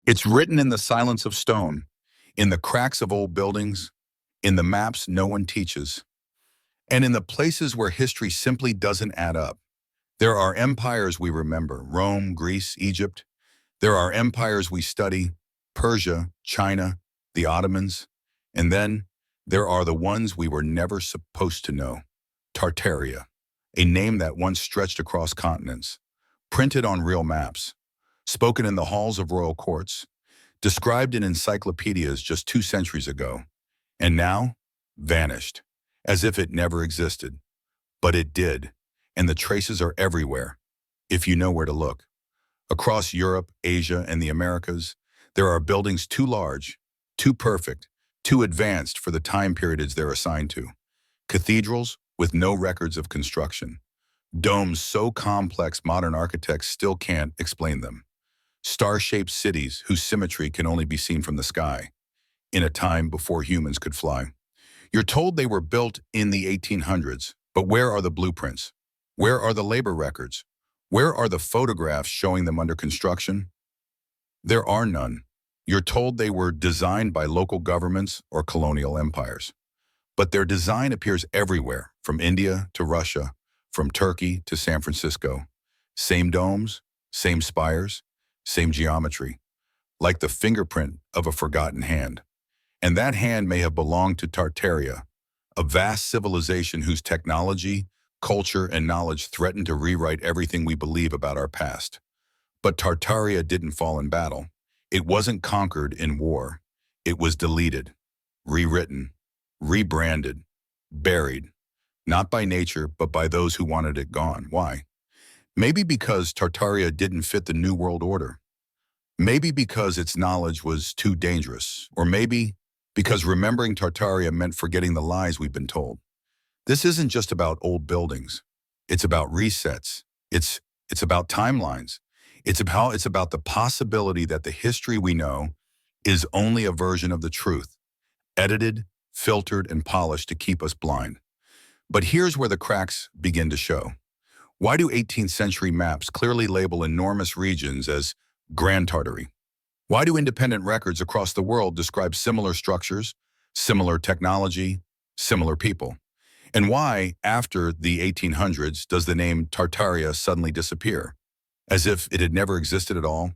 It's written in the silence of stone, in the cracks of old buildings, in the maps no one teaches, and in the places where history simply doesn't add up. There are empires we remember, Rome, Greece, Egypt. There are empires we study, Persia, China, the Ottomans. And then there are the ones we were never supposed to know, Tartaria, a name that once stretched across continents, printed on real maps, spoken in the halls of royal courts, described in encyclopedias just 2 centuries ago, and now vanished, as if it never existed. But it did, and the traces are everywhere, if you know where to look. Across Europe, Asia, and the Americas, there are buildings too large, too perfect, too advanced for the time periods they're assigned to. Cathedrals with no records of construction. Domes so complex modern architects still can't explain them. Star-shaped cities whose symmetry can only be seen from the sky, in a time before humans could fly. You're told they were built in the 1800s, but where are the blueprints? Where are the labor records? Where are the photographs showing them under construction? There are none. You're told they were designed by local governments or colonial empires. But their design appears everywhere, from India to Russia, from Turkey to San Francisco. Same domes, same spires, same geometry, like the fingerprint of a forgotten hand. And that hand may have belonged to Tartaria, a vast civilization whose technology, culture, and knowledge threaten to rewrite everything we believe about our past. But Tartaria didn't fall in battle. It wasn't conquered in war. It was deleted, rewritten, rebranded, buried, not by nature, but by those who wanted it gone. Why? Maybe because Tartaria didn't fit the New World Order. Maybe because its knowledge was too dangerous. Or maybe because remembering Tartaria meant forgetting the lies we've been told. This isn't just about old buildings. It's about resets. It's about timelines. It's about the possibility that the history we know is only a version of the truth, edited, filtered, and polished to keep us blind. But here's where the cracks begin to show. Why do 18th century maps clearly label enormous regions as Grand Tartary? Why do independent records across the world describe similar structures, similar technology, similar people? And why, after the 1800s, does the name Tartaria suddenly disappear, as if it had never existed at all?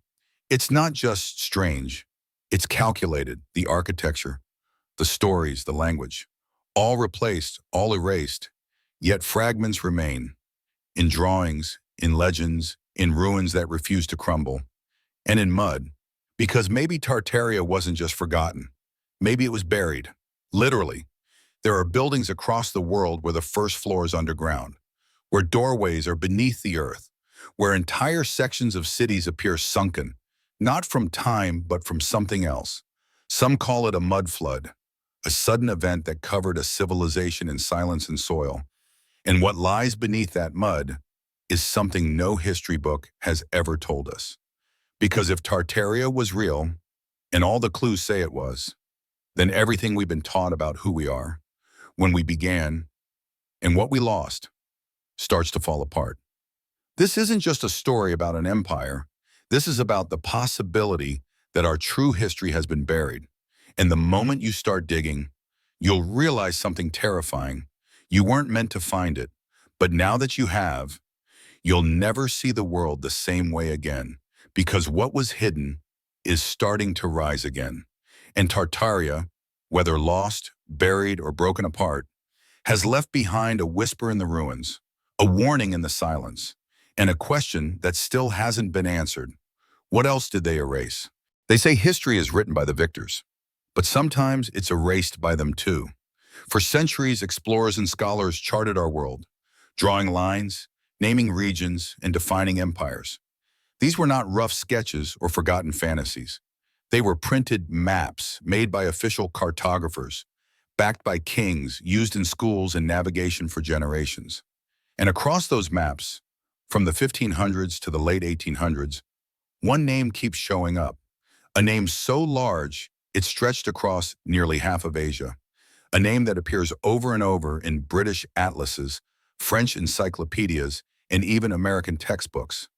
It's not just strange, it's calculated. The architecture, the stories, the language, all replaced, all erased, yet fragments remain, in drawings, in legends, in ruins that refuse to crumble, and in mud. Because maybe Tartaria wasn't just forgotten. Maybe it was buried, literally. There are buildings across the world where the first floor is underground, where doorways are beneath the earth, where entire sections of cities appear sunken, not from time, but from something else. Some call it a mud flood, a sudden event that covered a civilization in silence and soil. And what lies beneath that mud is something no history book has ever told us. Because if Tartaria was real, and all the clues say it was, then everything we've been taught about who we are, when we began, and what we lost, starts to fall apart. This isn't just a story about an empire. This is about the possibility that our true history has been buried. And the moment you start digging, you'll realize something terrifying. You weren't meant to find it, but now that you have, you'll never see the world the same way again, because what was hidden is starting to rise again. And Tartaria, whether lost, buried, or broken apart, has left behind a whisper in the ruins, a warning in the silence, and a question that still hasn't been answered. What else did they erase? They say history is written by the victors, but sometimes it's erased by them too. For centuries, explorers and scholars charted our world, drawing lines, naming regions, and defining empires. These were not rough sketches or forgotten fantasies. They were printed maps made by official cartographers, backed by kings, used in schools and navigation for generations. And across those maps, from the 1500s to the late 1800s, one name keeps showing up, a name so large it stretched across nearly half of Asia, a name that appears over and over in British atlases, French encyclopedias, and even American textbooks.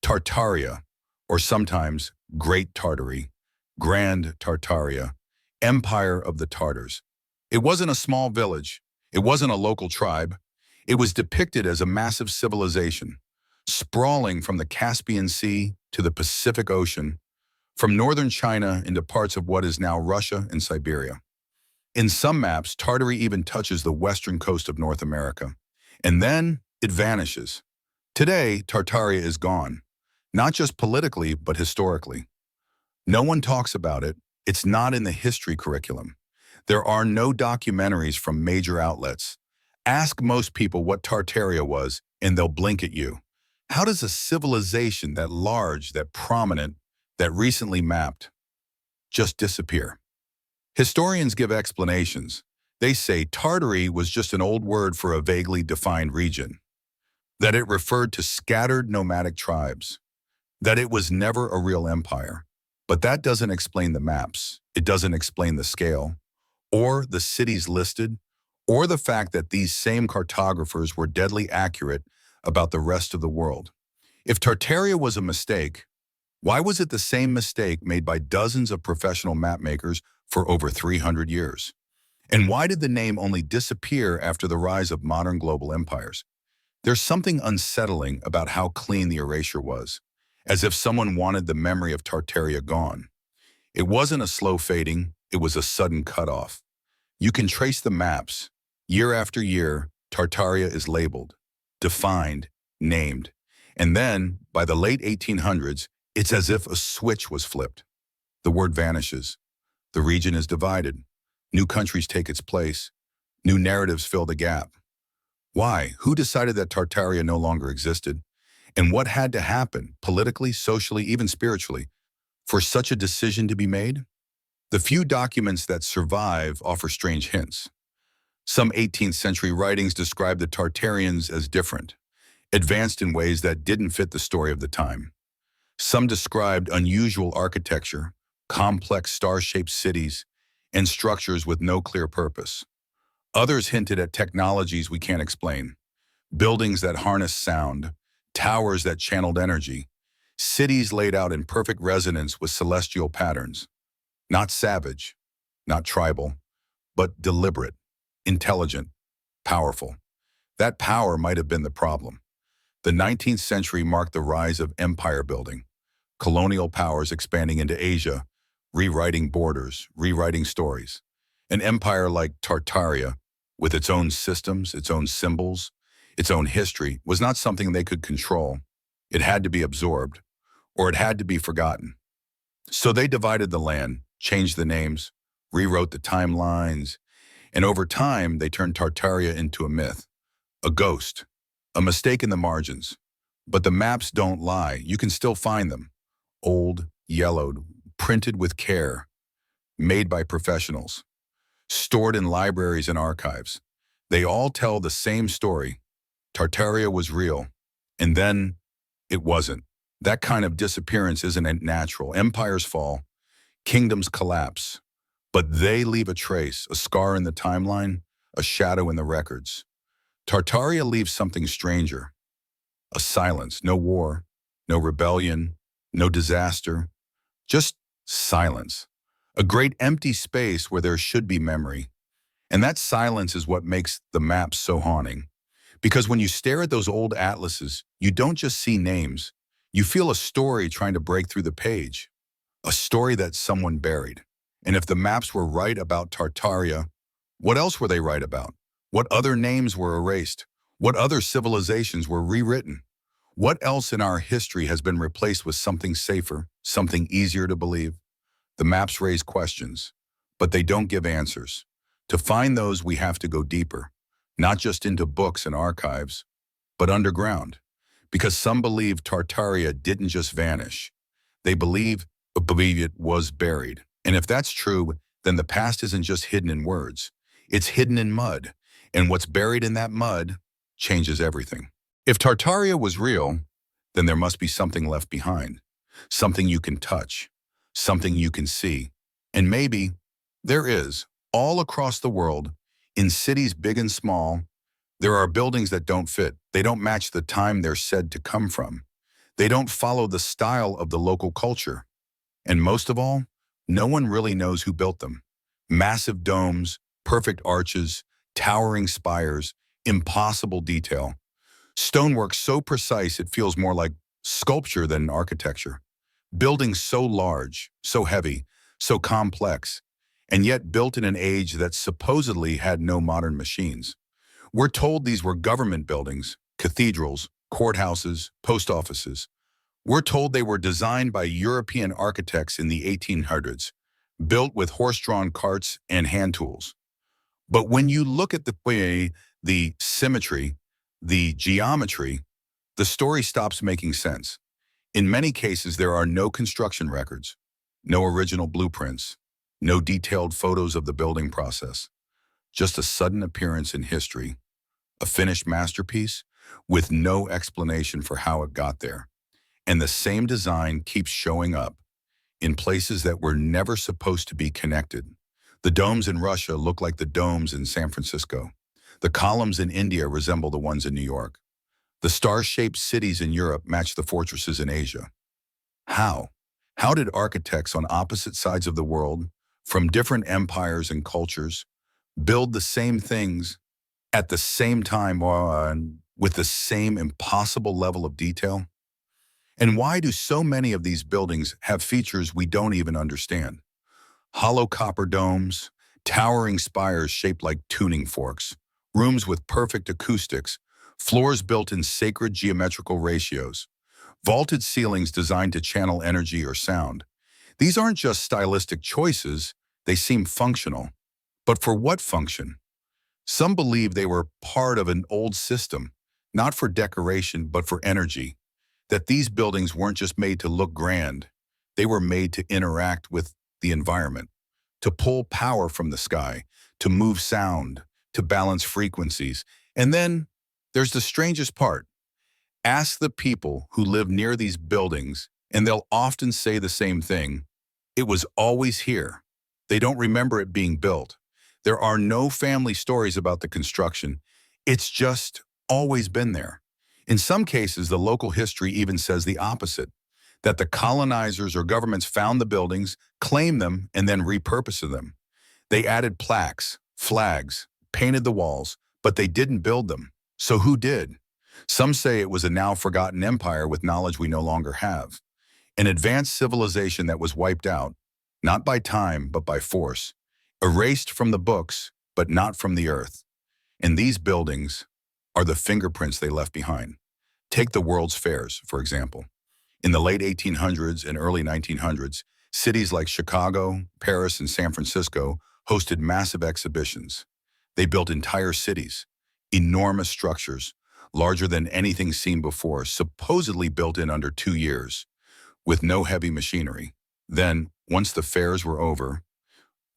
Tartaria, or sometimes Great Tartary, Grand Tartaria, Empire of the Tartars. It wasn't a small village. It wasn't a local tribe. It was depicted as a massive civilization, sprawling from the Caspian Sea to the Pacific Ocean, from northern China into parts of what is now Russia and Siberia. In some maps, Tartary even touches the western coast of North America. And then it vanishes. Today, Tartaria is gone, not just politically, but historically. No one talks about it. It's not in the history curriculum. There are no documentaries from major outlets. Ask most people what Tartaria was, and they'll blink at you. How does a civilization that large, that prominent, that recently mapped, just disappear? Historians give explanations. They say Tartary was just an old word for a vaguely defined region, that it referred to scattered nomadic tribes, that it was never a real empire. But that doesn't explain the maps. It doesn't explain the scale, or the cities listed, or the fact that these same cartographers were deadly accurate about the rest of the world. If Tartaria was a mistake, why was it the same mistake made by dozens of professional mapmakers for over 300 years? And why did the name only disappear after the rise of modern global empires? There's something unsettling about how clean the erasure was, as if someone wanted the memory of Tartaria gone. It wasn't a slow fading, it was a sudden cutoff. You can trace the maps. Year after year, Tartaria is labeled, defined, named. And then, by the late 1800s, it's as if a switch was flipped. The word vanishes. The region is divided. New countries take its place. New narratives fill the gap. Why? Who decided that Tartaria no longer existed? And what had to happen, politically, socially, even spiritually, for such a decision to be made? The few documents that survive offer strange hints. Some 18th century writings describe the Tartarians as different, advanced in ways that didn't fit the story of the time. Some described unusual architecture, complex star-shaped cities, and structures with no clear purpose. Others hinted at technologies we can't explain, buildings that harnessed sound, towers that channeled energy, cities laid out in perfect resonance with celestial patterns. Not savage, not tribal, but deliberate, intelligent, powerful. That power might have been the problem. The 19th century marked the rise of empire building, colonial powers expanding into Asia, rewriting borders, rewriting stories. An empire like Tartaria, with its own systems, its own symbols, its own history, was not something they could control. It had to be absorbed, or it had to be forgotten. So they divided the land, changed the names, rewrote the timelines, and over time they turned Tartaria into a myth, a ghost, a mistake in the margins. But the maps don't lie. You can still find them. Old, yellowed, printed with care, made by professionals, stored in libraries and archives. They all tell the same story. Tartaria was real, and then it wasn't. That kind of disappearance isn't natural. Empires fall, kingdoms collapse, but they leave a trace, a scar in the timeline, a shadow in the records. Tartaria leaves something stranger, a silence, no war, no rebellion, no disaster, just silence, a great empty space where there should be memory. And that silence is what makes the maps so haunting. Because when you stare at those old atlases, you don't just see names. You feel a story trying to break through the page, a story that someone buried. And if the maps were right about Tartaria, what else were they right about? What other names were erased? What other civilizations were rewritten? What else in our history has been replaced with something safer, something easier to believe? The maps raise questions, but they don't give answers. To find those, we have to go deeper, not just into books and archives, but underground. Because some believe Tartaria didn't just vanish. They believe it was buried. And if that's true, then the past isn't just hidden in words. It's hidden in mud. And what's buried in that mud changes everything. If Tartaria was real, then there must be something left behind. Something you can touch. Something you can see. And maybe there is, all across the world, in cities big and small, there are buildings that don't fit. They don't match the time they're said to come from. They don't follow the style of the local culture. And most of all, No one really knows who built them. Massive domes, perfect arches, towering spires, impossible detail. Stonework so precise it feels more like sculpture than architecture. Buildings so large, so heavy, so complex, and yet built in an age that supposedly had no modern machines. We're told these were government buildings, cathedrals, courthouses, post offices. We're told they were designed by European architects in the 1800s, built with horse-drawn carts and hand tools. But when you look at the way, the symmetry, the geometry, the story stops making sense. In many cases, there are no construction records, no original blueprints, no detailed photos of the building process, just a sudden appearance in history, a finished masterpiece with no explanation for how it got there. And the same design keeps showing up in places that were never supposed to be connected. The domes in Russia look like the domes in San Francisco. The columns in India resemble the ones in New York. The star-shaped cities in Europe match the fortresses in Asia. How? How did architects on opposite sides of the world, from different empires and cultures, build the same things at the same time with the same impossible level of detail? And why do so many of these buildings have features we don't even understand? Hollow copper domes, towering spires shaped like tuning forks, rooms with perfect acoustics, floors built in sacred geometrical ratios, vaulted ceilings designed to channel energy or sound. These aren't just stylistic choices, they seem functional. But for what function? Some believe they were part of an old system, not for decoration but for energy, that these buildings weren't just made to look grand, they were made to interact with the environment, to pull power from the sky, to move sound, to balance frequencies. And then there's the strangest part. Ask the people who live near these buildings, and they'll often say the same thing. It was always here. They don't remember it being built. There are no family stories about the construction. It's just always been there. In some cases, the local history even says the opposite, that the colonizers or governments found the buildings, claimed them, and then repurposed them. They added plaques, flags, painted the walls, but they didn't build them. So who did? Some say it was a now forgotten empire with knowledge we no longer have. An advanced civilization that was wiped out, not by time, but by force. Erased from the books, but not from the earth. And these buildings are the fingerprints they left behind. Take the World's Fairs, for example. In the late 1800s and early 1900s, cities like Chicago, Paris, and San Francisco hosted massive exhibitions. They built entire cities, enormous structures, larger than anything seen before, supposedly built in under 2 years, with no heavy machinery. Then, once the fairs were over,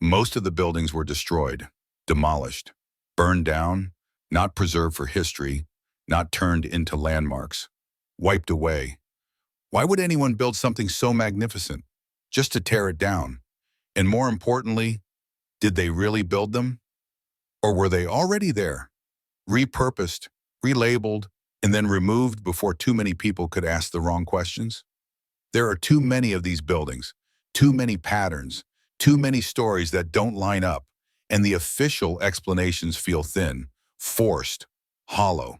most of the buildings were destroyed, demolished, burned down, not preserved for history, not turned into landmarks, wiped away. Why would anyone build something so magnificent? Just to tear it down? And more importantly, did they really build them? Or were they already there, repurposed, relabeled, and then removed before too many people could ask the wrong questions? There are too many of these buildings, too many patterns, too many stories that don't line up, and the official explanations feel thin, forced, hollow.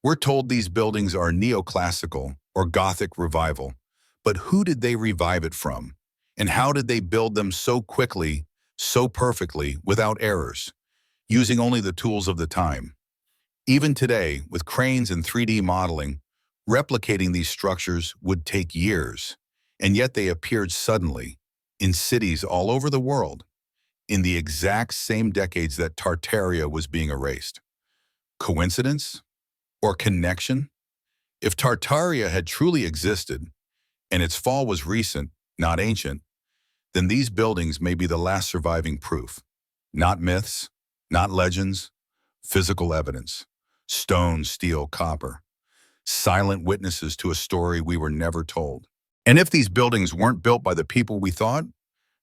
We're told these buildings are neoclassical or Gothic revival, but who did they revive it from? And how did they build them so quickly, so perfectly, without errors, using only the tools of the time? Even today, with cranes and 3D modeling, replicating these structures would take years, and yet they appeared suddenly, in cities all over the world, in the exact same decades that Tartaria was being erased. Coincidence? Or connection? If Tartaria had truly existed, and its fall was recent, not ancient, then these buildings may be the last surviving proof. Not myths, not legends, physical evidence. Stone, steel, copper. Silent witnesses to a story we were never told. And if these buildings weren't built by the people we thought,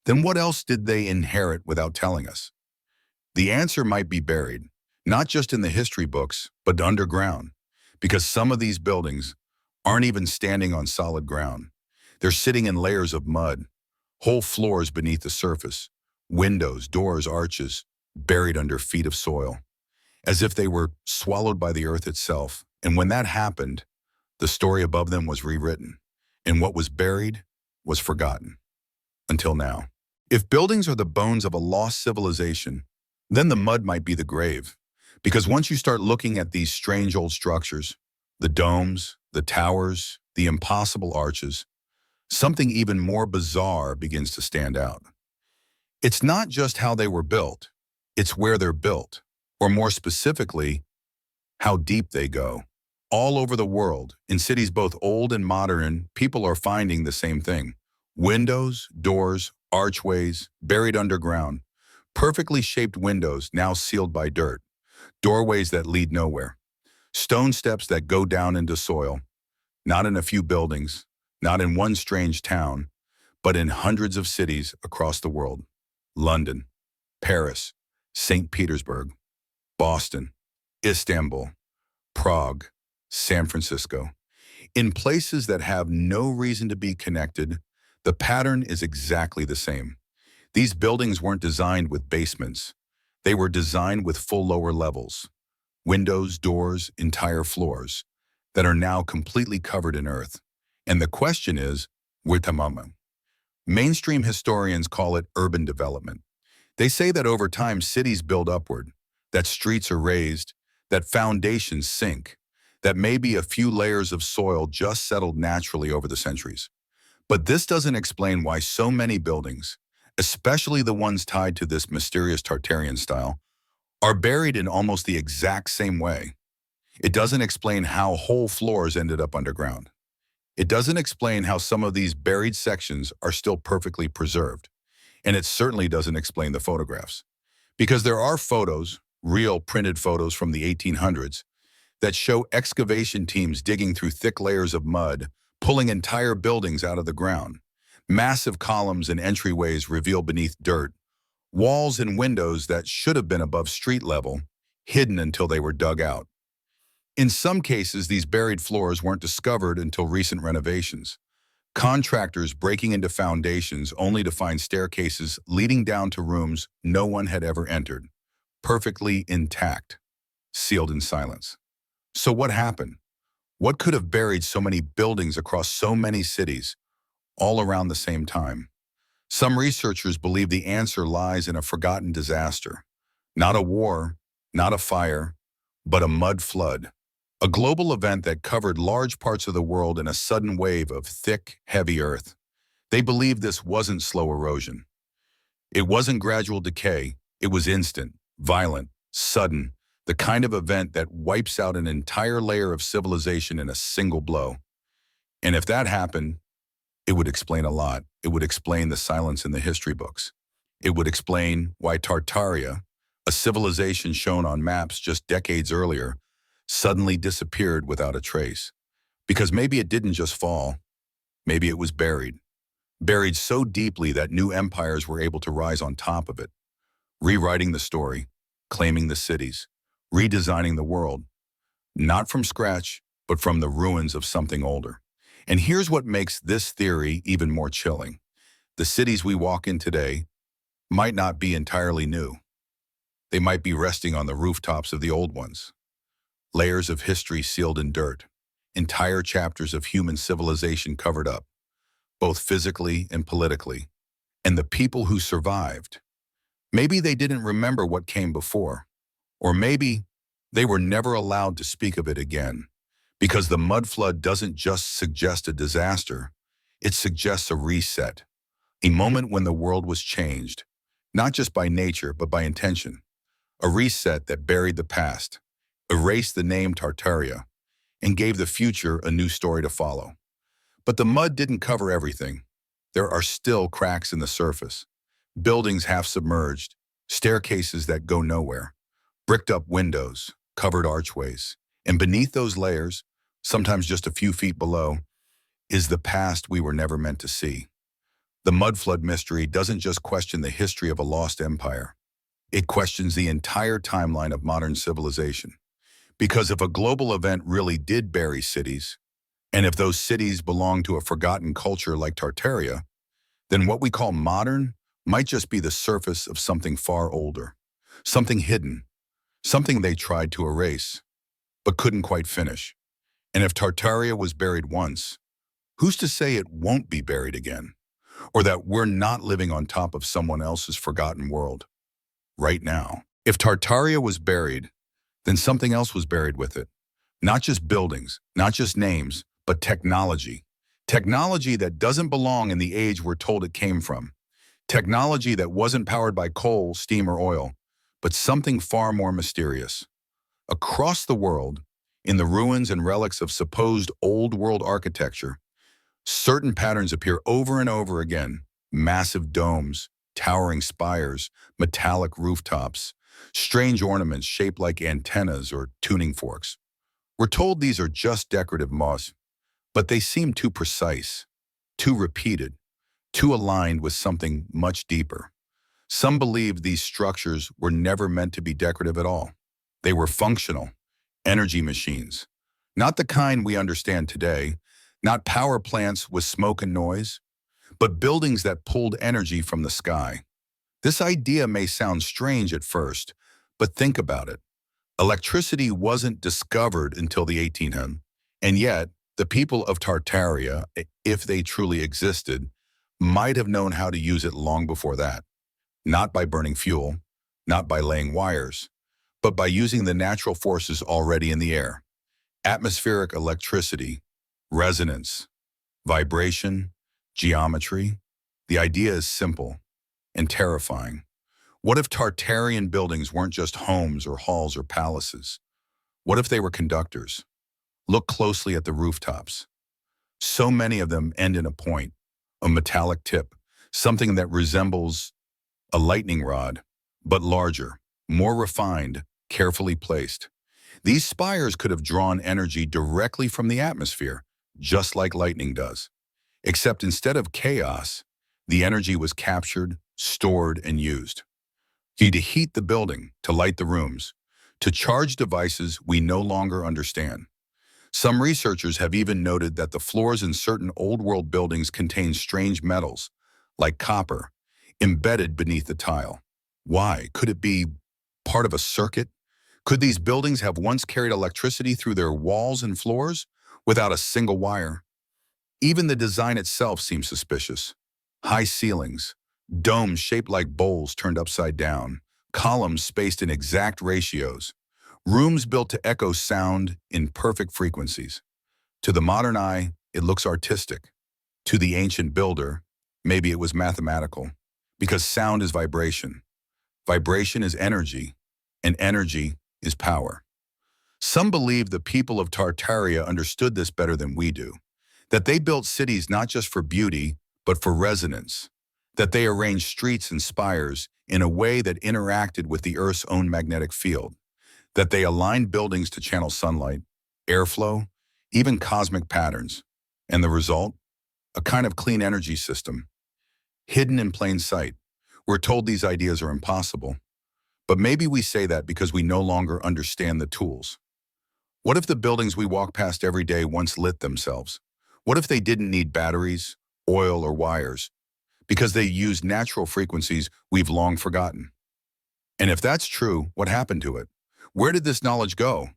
then what else did they inherit without telling us? The answer might be buried, not just in the history books, but underground, because some of these buildings aren't even standing on solid ground. They're sitting in layers of mud, Whole floors beneath the surface, windows, doors, arches, buried under feet of soil, as if they were swallowed by the earth itself. And when that happened, the story above them was rewritten, and what was buried was forgotten. Until now. If buildings are the bones of a lost civilization, then the mud might be the grave. Because once you start looking at these strange old structures, the domes, the towers, the impossible arches, something even more bizarre begins to stand out. It's not just how they were built, it's where they're built, or more specifically, how deep they go. All over the world, in cities both old and modern, people are finding the same thing. Windows, doors, archways, buried underground, perfectly shaped windows now sealed by dirt, doorways that lead nowhere, stone steps that go down into soil, not in a few buildings, not in one strange town, but in hundreds of cities across the world. London, Paris, St. Petersburg, Boston, Istanbul, Prague, San Francisco. In places that have no reason to be connected, the pattern is exactly the same. These buildings weren't designed with basements. They were designed with full lower levels, windows, doors, entire floors, that are now completely covered in earth. And the question is, where? Mainstream historians call it urban development. They say that over time cities build upward, that streets are raised, that foundations sink, that maybe a few layers of soil just settled naturally over the centuries. But this doesn't explain why so many buildings, especially the ones tied to this mysterious Tartarian style, are buried in almost the exact same way. It doesn't explain how whole floors ended up underground. It doesn't explain how some of these buried sections are still perfectly preserved. And it certainly doesn't explain the photographs. Because there are photos, real printed photos from the 1800s, that show excavation teams digging through thick layers of mud, pulling entire buildings out of the ground. Massive columns and entryways revealed beneath dirt, walls and windows that should have been above street level, hidden until they were dug out. In some cases, these buried floors weren't discovered until recent renovations. Contractors breaking into foundations only to find staircases leading down to rooms no one had ever entered, perfectly intact, sealed in silence. So what happened? What could have buried so many buildings across so many cities, all around the same time? Some researchers believe the answer lies in a forgotten disaster. Not a war, not a fire, but a mud flood. A global event that covered large parts of the world in a sudden wave of thick, heavy earth. They believe this wasn't slow erosion. It wasn't gradual decay. It was instant, violent, sudden, the kind of event that wipes out an entire layer of civilization in a single blow. And if that happened, it would explain a lot. It would explain the silence in the history books. It would explain why Tartaria, a civilization shown on maps just decades earlier, suddenly disappeared without a trace. Because maybe it didn't just fall. Maybe it was buried. Buried so deeply that new empires were able to rise on top of it, rewriting the story, claiming the cities, redesigning the world, not from scratch, but from the ruins of something older. And here's what makes this theory even more chilling. The cities we walk in today might not be entirely new. They might be resting on the rooftops of the old ones. Layers of history sealed in dirt, entire chapters of human civilization covered up, both physically and politically. And the people who survived, maybe they didn't remember what came before, or maybe they were never allowed to speak of it again, because the mud flood doesn't just suggest a disaster, it suggests a reset, a moment when the world was changed, not just by nature, but by intention. A reset that buried the past, erased the name Tartaria, and gave the future a new story to follow. But the mud didn't cover everything. There are still cracks in the surface, buildings half submerged, staircases that go nowhere, bricked up windows, covered archways. And beneath those layers, sometimes just a few feet below, is the past we were never meant to see. The mud flood mystery doesn't just question the history of a lost empire. It questions the entire timeline of modern civilization. Because if a global event really did bury cities, and if those cities belong to a forgotten culture like Tartaria, then what we call modern might just be the surface of something far older, something hidden, something they tried to erase, but couldn't quite finish. And if Tartaria was buried once, who's to say it won't be buried again? Or that we're not living on top of someone else's forgotten world right now? If Tartaria was buried, then something else was buried with it. Not just buildings, not just names, but technology. Technology that doesn't belong in the age we're told it came from. Technology that wasn't powered by coal, steam, or oil, but something far more mysterious. Across the world, in the ruins and relics of supposed old world architecture, certain patterns appear over and over again. Massive domes, towering spires, metallic rooftops, strange ornaments shaped like antennas or tuning forks. We're told these are just decorative motifs, but they seem too precise, too repeated, too aligned with something much deeper. Some believe these structures were never meant to be decorative at all. They were functional, energy machines. Not the kind we understand today, not power plants with smoke and noise, but buildings that pulled energy from the sky. This idea may sound strange at first, but think about it. Electricity wasn't discovered until the 1800s, and yet the people of Tartaria, if they truly existed, might have known how to use it long before that. Not by burning fuel, not by laying wires, but by using the natural forces already in the air. Atmospheric electricity, resonance, vibration, geometry. The idea is simple and terrifying. What if Tartarian buildings weren't just homes or halls or palaces? What if they were conductors? Look closely at the rooftops. So many of them end in a point, a metallic tip, something that resembles a lightning rod, but larger, more refined, carefully placed. These spires could have drawn energy directly from the atmosphere, just like lightning does. Except instead of chaos, the energy was captured, stored, and used. To heat the building, to light the rooms, to charge devices we no longer understand. Some researchers have even noted that the floors in certain old-world buildings contain strange metals, like copper, embedded beneath the tile. Why? Could it be part of a circuit? Could these buildings have once carried electricity through their walls and floors without a single wire? Even the design itself seems suspicious. High ceilings, domes shaped like bowls turned upside down, columns spaced in exact ratios, rooms built to echo sound in perfect frequencies. To the modern eye, it looks artistic. To the ancient builder, maybe it was mathematical, because sound is vibration. Vibration is energy, and energy is power. Some believe the people of Tartaria understood this better than we do, that they built cities not just for beauty, but for resonance, that they arranged streets and spires in a way that interacted with the Earth's own magnetic field, that they aligned buildings to channel sunlight, airflow, even cosmic patterns. And the result? A kind of clean energy system, hidden in plain sight. We're told these ideas are impossible, but maybe we say that because we no longer understand the tools. What if the buildings we walk past every day once lit themselves? What if they didn't need batteries, oil, or wires, because they used natural frequencies we've long forgotten? And if that's true, what happened to it? Where did this knowledge go?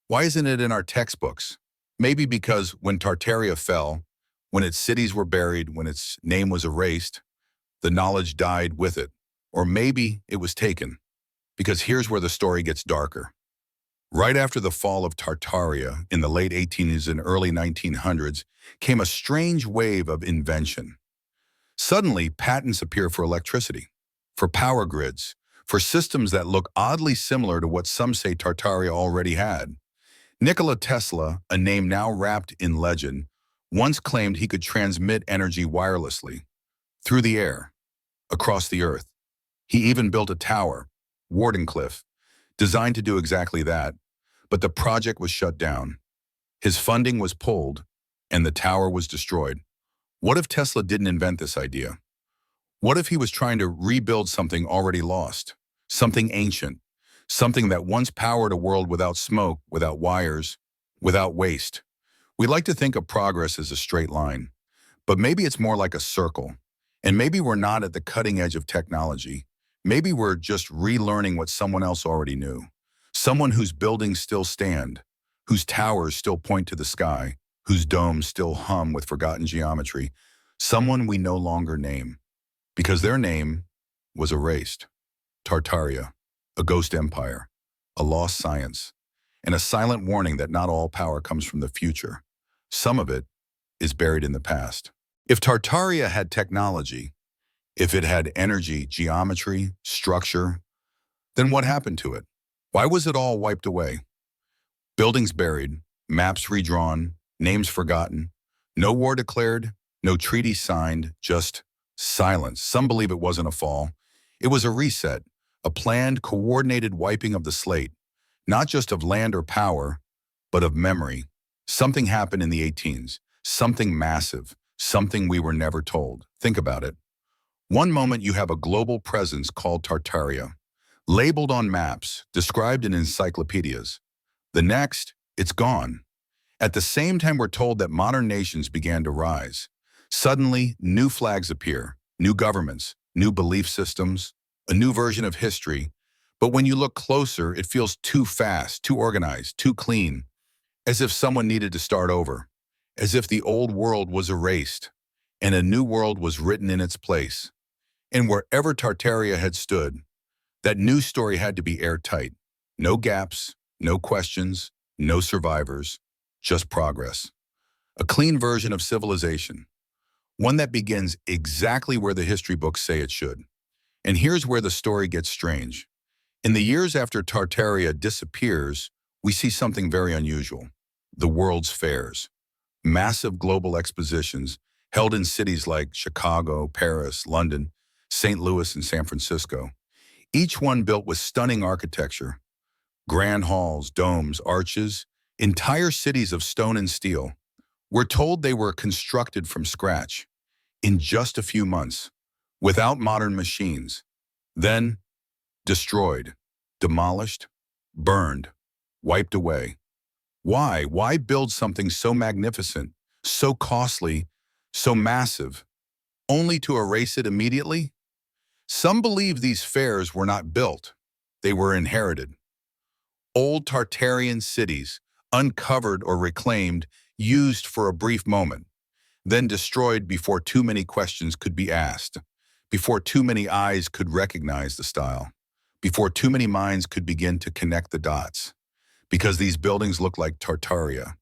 Why isn't it in our textbooks? Maybe because when Tartaria fell, when its cities were buried, when its name was erased, the knowledge died with it. Or maybe it was taken. Because here's where the story gets darker. Right after the fall of Tartaria in the late 1800s and early 1900s came a strange wave of invention. Suddenly, patents appear for electricity, for power grids, for systems that look oddly similar to what some say Tartaria already had. Nikola Tesla, a name now wrapped in legend, once claimed he could transmit energy wirelessly, through the air, across the earth. He even built a tower, Wardenclyffe, designed to do exactly that, but the project was shut down. His funding was pulled, and the tower was destroyed. What if Tesla didn't invent this idea? What if he was trying to rebuild something already lost? Something ancient, something that once powered a world without smoke, without wires, without waste. We like to think of progress as a straight line, but maybe it's more like a circle. And maybe we're not at the cutting edge of technology. Maybe we're just relearning what someone else already knew. Someone whose buildings still stand, whose towers still point to the sky, whose domes still hum with forgotten geometry. Someone we no longer name, because their name was erased. Tartaria, a ghost empire, a lost science, and a silent warning that not all power comes from the future. Some of it is buried in the past. If Tartaria had technology, if it had energy, geometry, structure, then what happened to it? Why was it all wiped away? Buildings buried, maps redrawn, names forgotten, no war declared, no treaty signed, just silence. Some believe it wasn't a fall. It was a reset, a planned, coordinated wiping of the slate, not just of land or power, but of memory. Something happened in the 18s, something massive, something we were never told. Think about it. One moment you have a global presence called Tartaria, labeled on maps, described in encyclopedias. The next, it's gone. At the same time we're told that modern nations began to rise. Suddenly, new flags appear, new governments, new belief systems, a new version of history. But when you look closer, it feels too fast, too organized, too clean, as if someone needed to start over, as if the old world was erased and a new world was written in its place. And wherever Tartaria had stood, that new story had to be airtight. No gaps, no questions, no survivors, just progress. A clean version of civilization, one that begins exactly where the history books say it should. And here's where the story gets strange. In the years after Tartaria disappears, we see something very unusual. The world's fairs. Massive global expositions held in cities like Chicago, Paris, London, St. Louis, and San Francisco. Each one built with stunning architecture. Grand halls, domes, arches, entire cities of stone and steel. We're told they were constructed from scratch, in just a few months, without modern machines. Then, destroyed, demolished, burned, wiped away. Why? Why build something so magnificent, so costly, so massive, only to erase it immediately? Some believe these fairs were not built, they were inherited. Old Tartarian cities, uncovered or reclaimed, used for a brief moment, then destroyed before too many questions could be asked, before too many eyes could recognize the style, before too many minds could begin to connect the dots. Because these buildings look like Tartaria,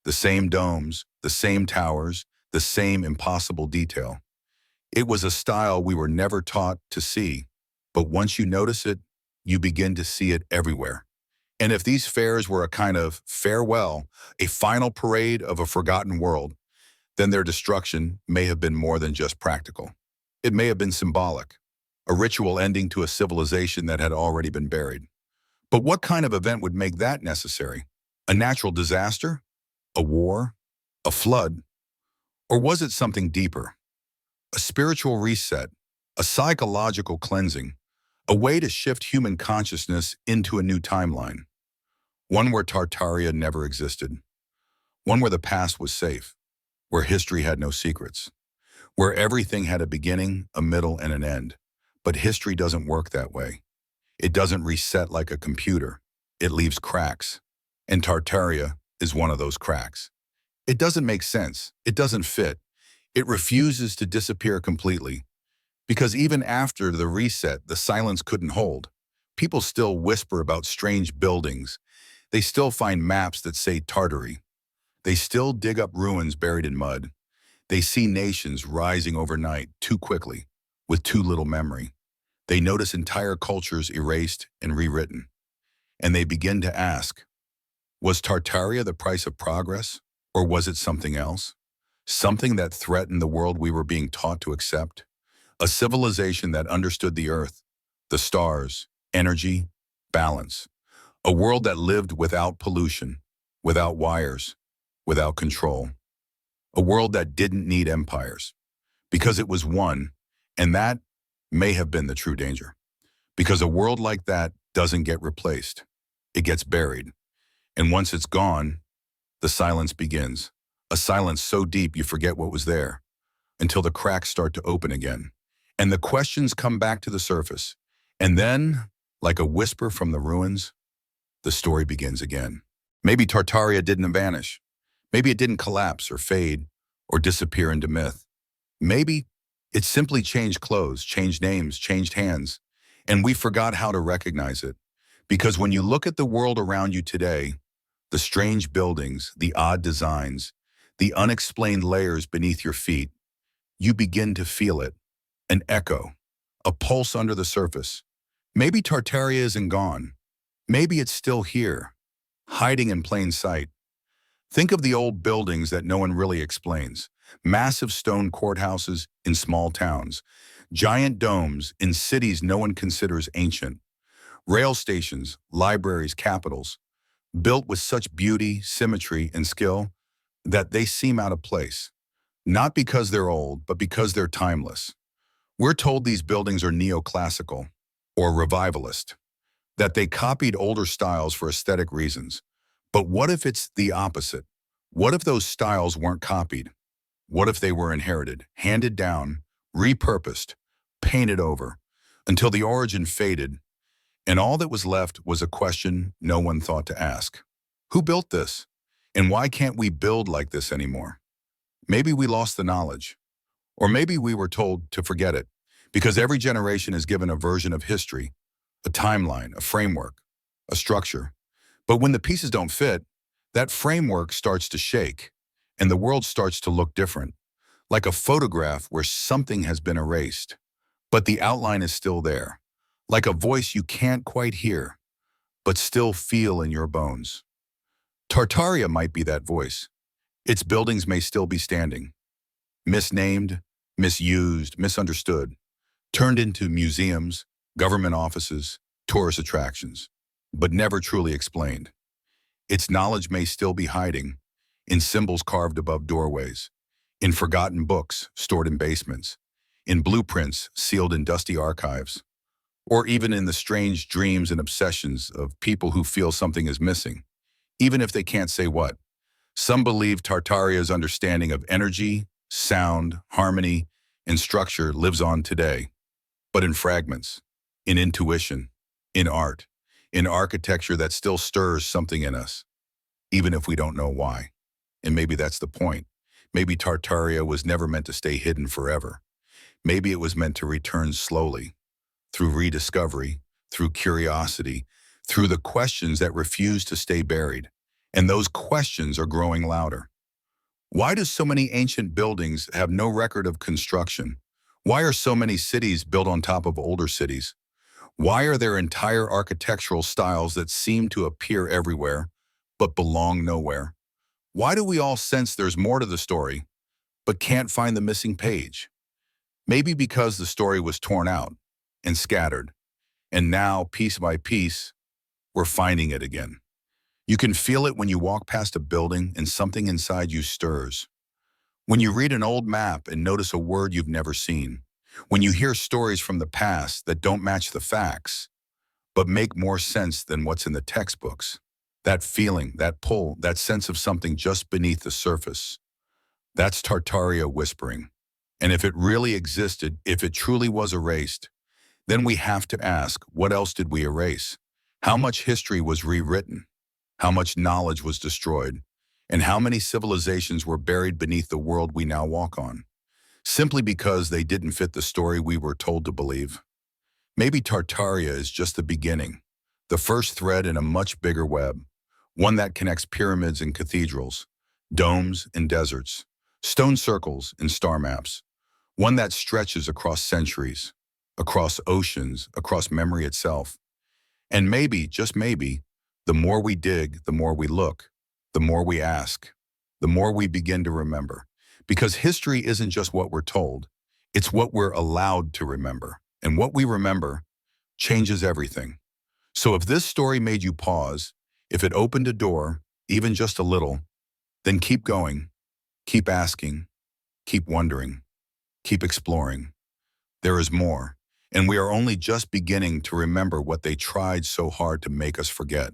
the same domes, the same towers, the same impossible detail. It was a style we were never taught to see, but once you notice it, you begin to see it everywhere. And if these fairs were a kind of farewell, a final parade of a forgotten world, then their destruction may have been more than just practical. It may have been symbolic, a ritual ending to a civilization that had already been buried. But what kind of event would make that necessary? A natural disaster? A war? A flood? Or was it something deeper? A spiritual reset? A psychological cleansing? A way to shift human consciousness into a new timeline? One where Tartaria never existed. One where the past was safe. Where history had no secrets. Where everything had a beginning, a middle, and an end. But history doesn't work that way. It doesn't reset like a computer. It leaves cracks. And Tartaria is one of those cracks. It doesn't make sense. It doesn't fit. It refuses to disappear completely. Because even after the reset, the silence couldn't hold. People still whisper about strange buildings. They still find maps that say Tartary. They still dig up ruins buried in mud. They see nations rising overnight too quickly, with too little memory. They notice entire cultures erased and rewritten. And they begin to ask, was Tartaria the price of progress? Or was it something else? Something that threatened the world we were being taught to accept? A civilization that understood the earth, the stars, energy, balance. A world that lived without pollution, without wires, without control. A world that didn't need empires, because it was one, and that may have been the true danger. Because a world like that doesn't get replaced. It gets buried. And once it's gone, the silence begins. A silence so deep you forget what was there, until the cracks start to open again. And the questions come back to the surface. And then, like a whisper from the ruins, the story begins again. Maybe Tartaria didn't vanish. Maybe it didn't collapse or fade or disappear into myth. Maybe it simply changed clothes, changed names, changed hands, and we forgot how to recognize it. Because when you look at the world around you today, the strange buildings, the odd designs, the unexplained layers beneath your feet, you begin to feel it. An echo, a pulse under the surface. Maybe Tartaria isn't gone. Maybe it's still here, hiding in plain sight. Think of the old buildings that no one really explains. Massive stone courthouses in small towns. Giant domes in cities no one considers ancient. Rail stations, libraries, capitals, built with such beauty, symmetry, and skill that they seem out of place. Not because they're old, but because they're timeless. We're told these buildings are neoclassical or revivalist, that they copied older styles for aesthetic reasons. But what if it's the opposite? What if those styles weren't copied? What if they were inherited, handed down, repurposed, painted over, until the origin faded, and all that was left was a question no one thought to ask? Who built this? And why can't we build like this anymore? Maybe we lost the knowledge. Or maybe we were told to forget it, because every generation is given a version of history, a timeline, a framework, a structure. But when the pieces don't fit, that framework starts to shake, and the world starts to look different, like a photograph where something has been erased, but the outline is still there, like a voice you can't quite hear, but still feel in your bones. Tartaria might be that voice. Its buildings may still be standing, misnamed, misused, misunderstood, turned into museums, government offices, tourist attractions, but never truly explained. Its knowledge may still be hiding in symbols carved above doorways, in forgotten books stored in basements, in blueprints sealed in dusty archives, or even in the strange dreams and obsessions of people who feel something is missing, even if they can't say what. Some believe Tartaria's understanding of energy, sound, harmony, and structure lives on today, but in fragments, in intuition, in art, in architecture that still stirs something in us, even if we don't know why. And maybe that's the point. Maybe Tartaria was never meant to stay hidden forever. Maybe it was meant to return slowly, through rediscovery, through curiosity, through the questions that refuse to stay buried. And those questions are growing louder. Why do so many ancient buildings have no record of construction? Why are so many cities built on top of older cities? Why are there entire architectural styles that seem to appear everywhere, but belong nowhere? Why do we all sense there's more to the story, but can't find the missing page? Maybe because the story was torn out and scattered, and now, piece by piece, we're finding it again. You can feel it when you walk past a building and something inside you stirs. When you read an old map and notice a word you've never seen. When you hear stories from the past that don't match the facts, but make more sense than what's in the textbooks. That feeling, that pull, that sense of something just beneath the surface. That's Tartaria whispering. And if it really existed, if it truly was erased, then we have to ask, what else did we erase? How much history was rewritten? How much knowledge was destroyed? And how many civilizations were buried beneath the world we now walk on? Simply because they didn't fit the story we were told to believe. Maybe Tartaria is just the beginning, the first thread in a much bigger web, one that connects pyramids and cathedrals, domes and deserts, stone circles and star maps, one that stretches across centuries, across oceans, across memory itself. And maybe, just maybe, the more we dig, the more we look, the more we ask, the more we begin to remember. Because history isn't just what we're told, it's what we're allowed to remember. And what we remember changes everything. So if this story made you pause, if it opened a door, even just a little, then keep going, keep asking, keep wondering, keep exploring. There is more, and we are only just beginning to remember what they tried so hard to make us forget.